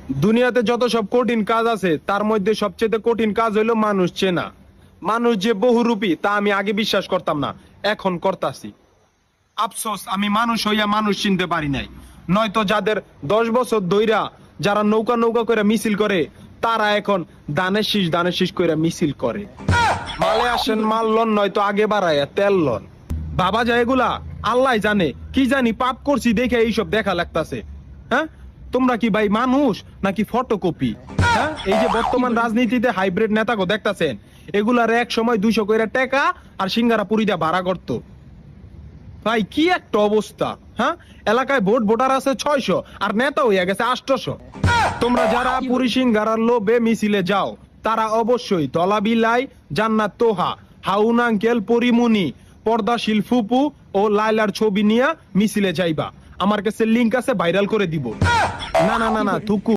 দুনিয়াতে যত সব কঠিন কাজ আছে তার মধ্যে সবচেয়ে কঠিন কাজ হইলো মানুষ চেনা। মানুষ যে বহুরূপী তা আমি আগে বিশ্বাস করতাম না, এখন করতাছি। আফসোস আমি মানুষ হইয়া মানুষ চিনতে পারি নাই। নয়তো যাদের 10 বছর ধইরা যারা নৌকা নৌকা করে মিছিল করে তারা এখন দানের শীষ করে মিছিল করে। মালে আসেন মাল লন, নয়তো আগে বাড়াইয়া তেল লন। বাবা যায় এগুলা আল্লাহ জানে, কি জানি পাপ করছি দেখে এইসব দেখা লাগতাছে। হ্যাঁ, তোমরা কি ভাই মানুষ নাকি ফটোকপি? হ্যাঁ, এই যে বর্তমান রাজনীতিতে হাইব্রিড নেতাকে দেখতাছেন, এগুলার এক সময় 200 কইরা টাকা আর সিঙ্গারা পুরি দিয়া ভাড়া করতো। ভাই কি একটা অবস্থা! হ্যাঁ, এলাকায় ভোটার আছে 600 আর নেতা হইয়া গেছে 800। তোমরা যারা পুরি সিঙ্গারার লোভে মিছিলে যাও তারা অবশ্যই দলাবিলাই, জান্নাত তোহা, হাউন আঙ্কেল, পরিমুনি, পর্দাশীল ফুপু ও লাইলার ছবি নিয়ে মিছিলে যাইবা। আমার কাছে লিংক আছে, ভাইরাল করে দিব। না না না না থুকু।